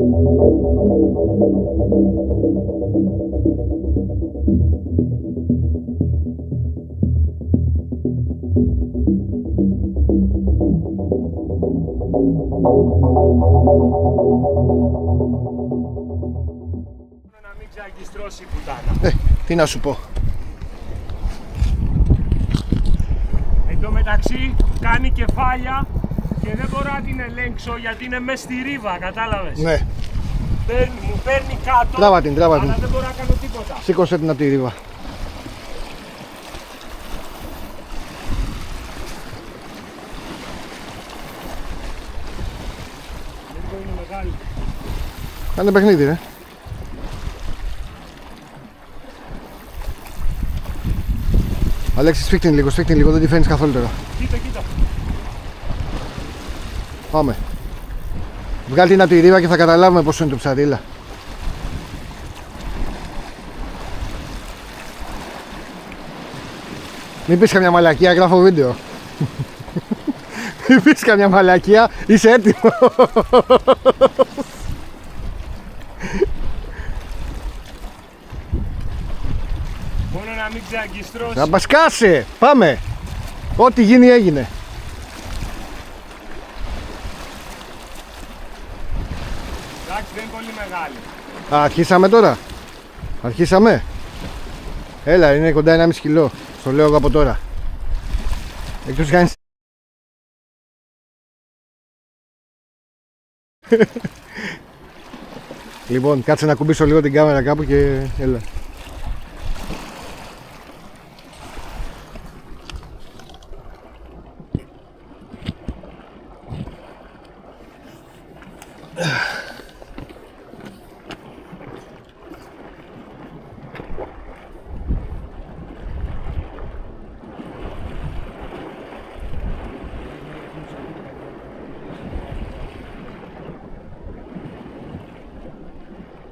Να μην ξαγκιστρώσει η πουτάνα. Τι να σου πω. Εν τω μεταξύ κάνει κεφάλια και δεν μπορώ να την ελέγξω γιατί είναι μέσα στη ρήβα, κατάλαβες. Ναι. Μου παίρνει κάτω, Τράβα την. αλλά δεν μπορώ να κάνω τίποτα. Σήκωσε την από τη ρήβα. Λίγο είναι μεγάλη. Κάνε παιχνίδι, ρε. Αλέξη, σφίχτην λίγο, δεν τη φαίνεις καθόλου τώρα. Κοίτα. Πάμε. Βγάλ' την από τη ρήβα και θα καταλάβουμε πόσο είναι το ψαρίλα. Μην πεις καμιά μαλακία, γράφω βίντεο. Μην πεις καμιά μαλακία, είσαι έτοιμο. Μόνο να μην ξαγκιστρώσει. Θα μας κάσε, πάμε. Ό,τι γίνει έγινε. Εντάξει, δεν είναι πολύ μεγάλη. Αρχίσαμε τώρα. Αρχίσαμε. Έλα, είναι κοντά 1,5 κιλό. Στο λέω εγώ από τώρα. Εκτός κάνεις. Λοιπόν, κάτσε να κουμπίσω λίγο την κάμερα κάπου και έλα.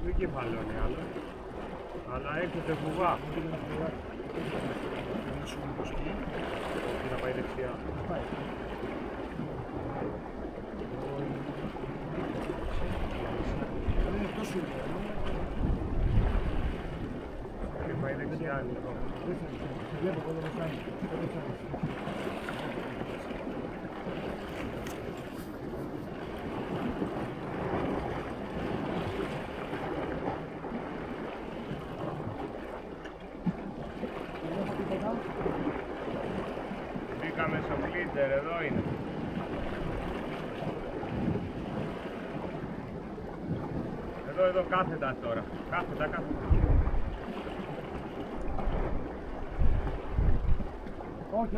Δεν κεφαλώνει άλλο. Αλλά έρχεται βουβά. Να πάει δεξιά. Και πάει δεξιά λίγο. Μπήκαμε στο πλίντερ, εδώ είναι. Εδώ κάθετα τώρα. Κάθετα. Όχι.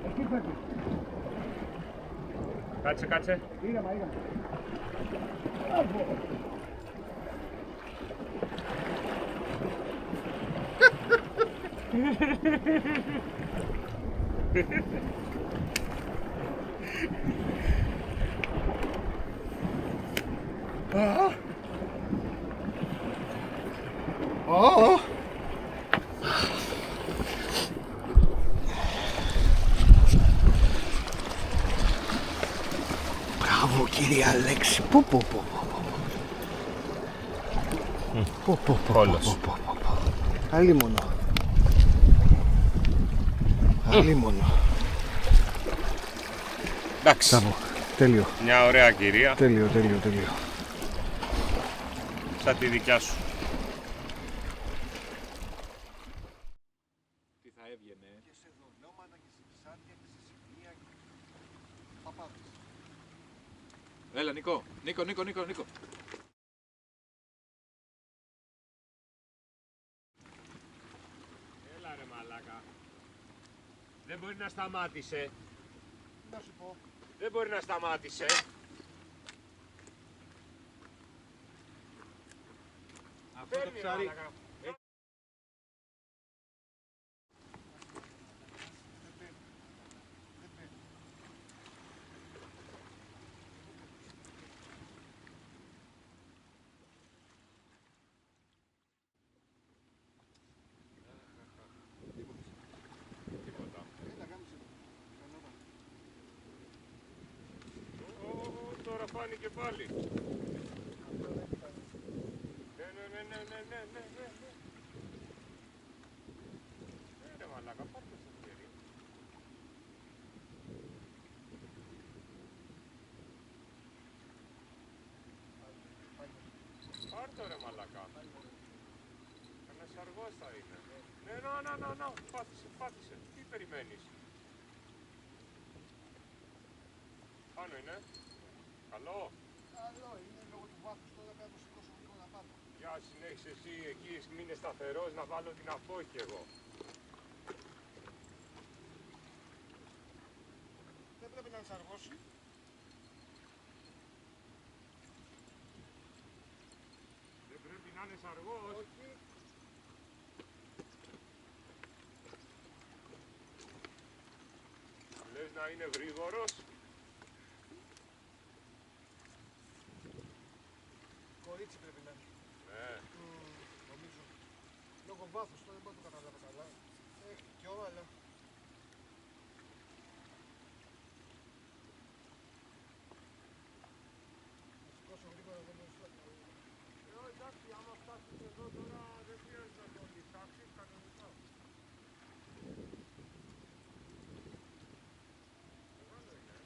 Εκεί πρέπει. Κάτσε. Ήρεμα. Μπράβο κύριε Αλέξη. Όλος. Αλίμονο. Εντάξει. Μπράβο. Τέλειο. Μια ωραία κυρία. Τέλειο. Σαν τη δικιά σου. Τι θα έβγαινε. Και σε δολώματα και σε ψάρια και σε σημεία και παπάδες. Έλα Νίκο. Έλα ρε μαλάκα. Δεν μπορεί να σταμάτησε. Να σου πω. Δεν μπορεί να σταμάτησε. Αυτό το ψάρι. Τώρα φάνηκε πάλι. Ναι. Ρε μαλάκα, πάρ' το στο χέρι. Πάρ' το ρε μαλάκα. Ένας αργός θα είναι. Ναι, πάτησε. Τι περιμένεις. Πάνω είναι. Καλό. Καλό είναι λόγω του βάθους, τώρα πρέπει να το σηκώσω λίγο να πάρω. Γεια συνέχισε εσύ εκεί, μείνε σταθερός να βάλω την απόχη εγώ. Δεν πρέπει να ενσαργώσει. Δεν πρέπει να είναι αργός. Όχι. Λες να είναι γρήγορος. Κορίτσι πρέπει να είναι. Ναι. Νομίζω. Λόγω βάθους, τώρα δεν μπορώ να το καταλάβω καλά. Έχει κι όλα, αλλά... Να σηκώσω γρήγορα, δεν μπορώ να Εντάξει, άμα φτάσεις εδώ τώρα δεν χρειάζεται να το λιτάξεις κανονικά. Μεγάλο είναι.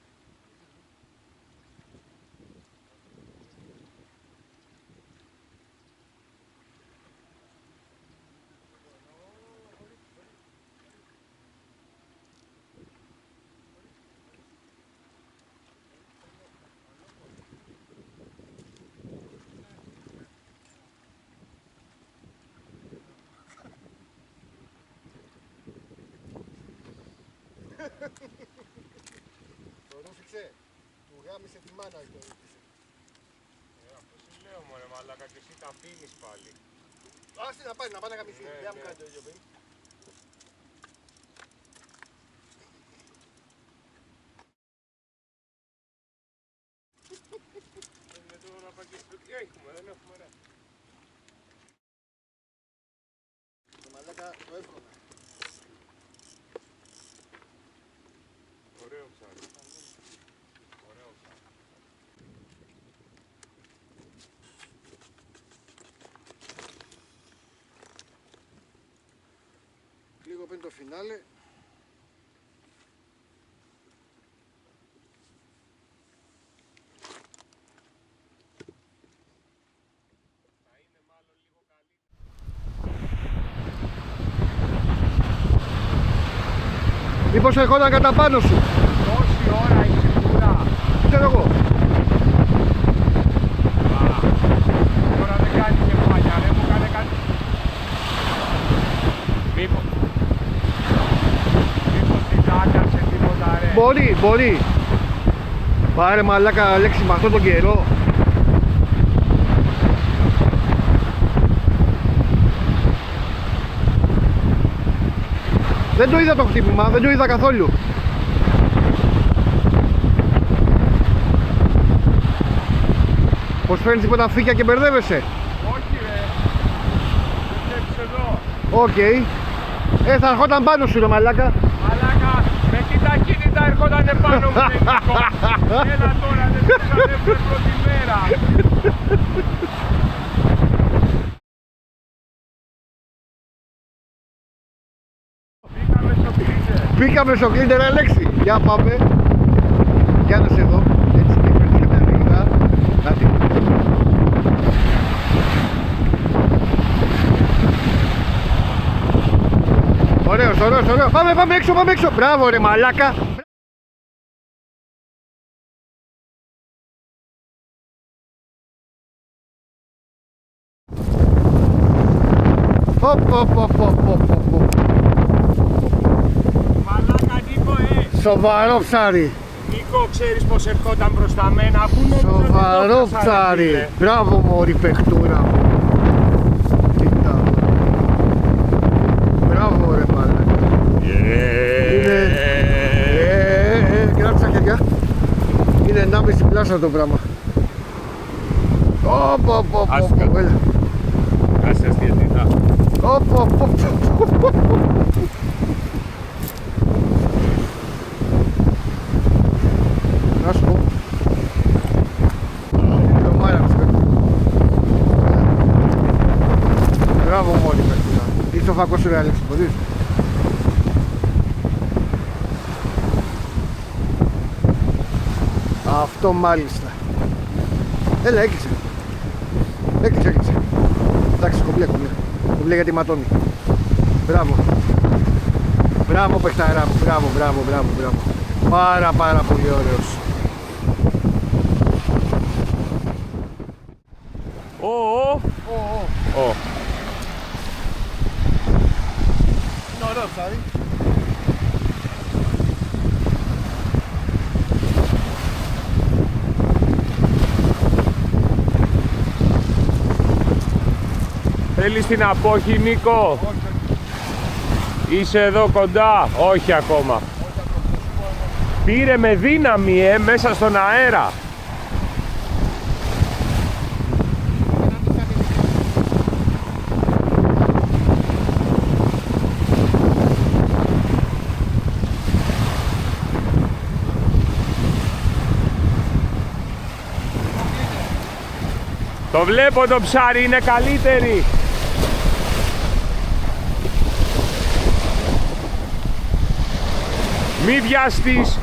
Το ρούφηξε. Του γάμισε τη μάνα το ρούφηξε. Αυτό σου λέω μωρέ μαλάκα και εσύ τα αφήνεις πάλι. Άστη να πάει να γαμηθεί. Ναι, Δεν μου ναι. κάνει το ίδιο πριν. Είναι τώρα πακέτο. Τι έχουμε, δεν έχουμε ρε. Το μαλάκα το εύχομαι. Ωραίο ψάρι. Ωραίο ψάρι. Λίγο πριν το φινάλε. Θα είναι μάλλον λίγο καλύτερο. Μήπως ερχόταν κατά πάνω σου. Τόση ώρα είσαι κουρά. Ξέρω εγώ. Τώρα δεν κάνει κεφάλια, ρε μου κάνε κάτι. Μήπως την άκαρσε τίποτα ρε. Μπορεί. Πάρε μαλάκα Αλέξη με αυτόν τον καιρό. Δεν το είδα το χτύπημα, δεν το είδα καθόλου. Πως φέρνεις τίποτα φύκια και μπερδεύεσαι. Όχι ρε. Δεν βλέπεις εδώ. Οκ. Θα ερχόταν πάνω σου ρε μαλάκα. Μαλάκα, με την ταχύτητα έρχονταν πάνω μου Νίκο. Έλα τώρα, δεν τους ανέφερε πρώτη μέρα. Πήγαμε στο κλίντερ. Μπήκαμε στο κλίντερ Αλέξη. Για πάμε. Για να σε δω. Έτσι και φέρνεις και τα λίγα. Κάτι. Ωραίος. Πάμε έξω. Μπράβο ρε μαλάκα. Μαλάκα Νίκο, Σοβαρό ψάρι. Νίκο, ξέρεις πως ερχόταν μπροστά μένα, αφού νόμιζα ότι Σοβαρό το έφτασα, ρε ψάρι. φίλε. Μπράβο μωρή παιχτούρα μου. Κοίτα. Μπράβο ρε μαλάκα. Κράτησα χέρια. Είναι 1,5 πλάσα το πράγμα. Άσκα. Έλα. Άσε αστιατικά. Να σου πω. φακό σου ρε Αλέξη, μπορείς? Αυτό μάλιστα. Έλα, έκλεισε. Έκλεισε. Εντάξει, κομπλέ. Κομπλέ γιατί ματώνει. Μπράβο. Μπράβο παιχταρά μου, μπράβο. Πάρα πολύ ωραίος. Είναι ωραίο ψάρι. Θέλεις την απόχη, Νίκο? Είσαι εδώ κοντά? Όχι ακόμα. Πήρε με δύναμη μέσα στον αέρα. Το βλέπω το ψάρι, είναι καλύτερη. Μη βιαστείς.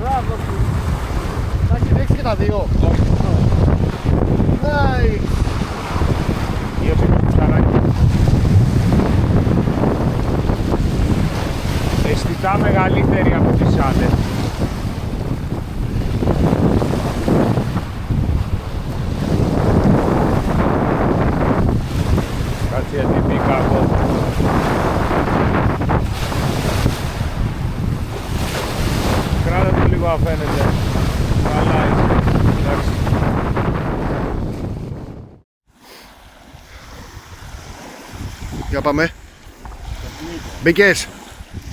Μπράβο σου. Θα έχει δείξει και τα δύο. Nice. Γύρω το ψαράκι. Αισθητά μεγαλύτερη από τις άλλες. Κάτσε γιατί μπήκα εγώ. Κράτα το λίγο αφαίνεται. Καλά είσαι. Εντάξει. Για πάμε. Μπήκες.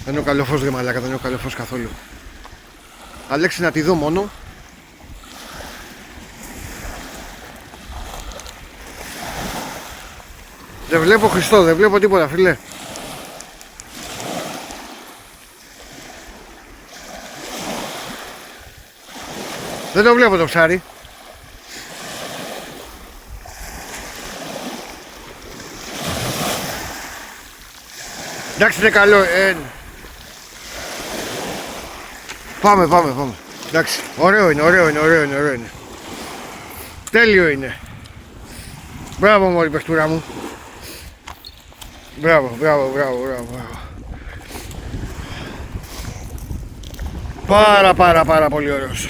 Δεν είναι ο καλό φως ρε μαλάκα, δεν είναι ο καλό φως καθόλου. Αλέξη να τη δω μόνο. Δεν βλέπω Χριστό, δεν βλέπω τίποτα φίλε. Δεν το βλέπω το ψάρι. Εντάξει είναι καλό, Πάμε. Εντάξει, ωραίο είναι. Τέλειο είναι. Μπράβο μωρή παιχτούρα μου. Μπράβο. Πάρα πολύ ωραίος.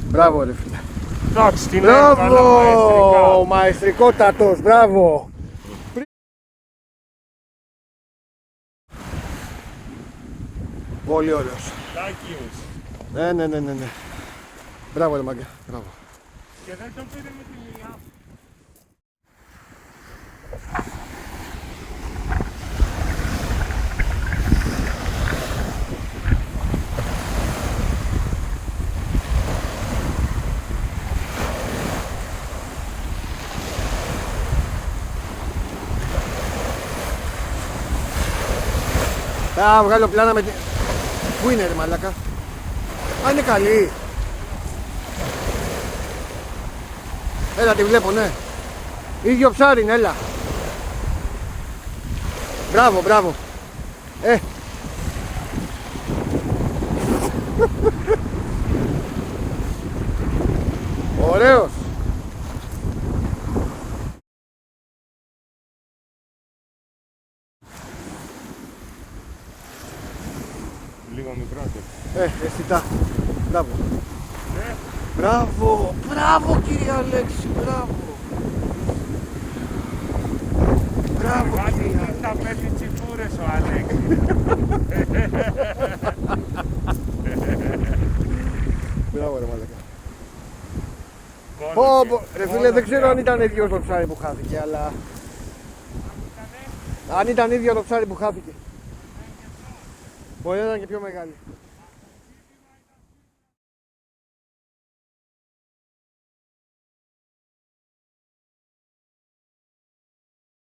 Μπράβο ρε φίλε. Εντάξει, την Μπράβο, μαεστρικότατος, μπράβο. Πολύ ωραίος. Ναι. Μπράβο ρε μαγκά, μπράβο. Και δεν το πήρε με τη μία. Θα βγάλω πλάνα με τη... Πού είναι ρε μαλάκα? Α, είναι καλή. Έλα, τη βλέπω, ναι. Ίδιο ψάρι είναι, έλα. Μπράβο. Ωραίος. Λίγο μικρότερο. Αισθητά. Μπράβο κύριε Αλέξη, μπράβο κύριε. Θα πέφτει τσιπούρες ο Αλέξης. Μπράβο ρε μαλάκα. Ρε φίλε, δεν ξέρω αν ήταν ίδιο το ψάρι που χάθηκε, αλλά... Αν ήταν ίδιο το ψάρι που χάθηκε. Μπορεί να ήταν και πιο μεγάλη.